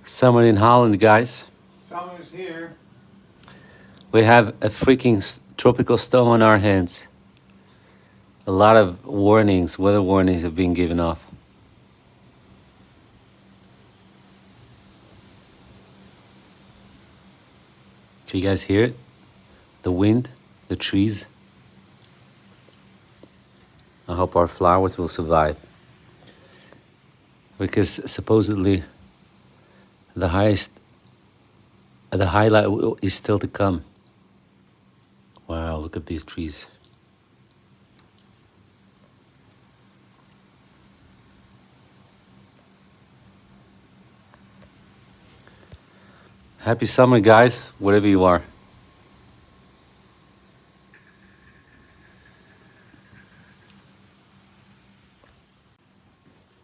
Summer in Holland, guys. Summer is here. We have a freaking tropical storm on our hands. A lot of warnings, weather warnings have been given off. Do you guys hear it? The wind, the trees. I hope our flowers will survive. Because supposedly the highlight is still to come. Wow, look at these trees. Happy summer, guys, wherever you are.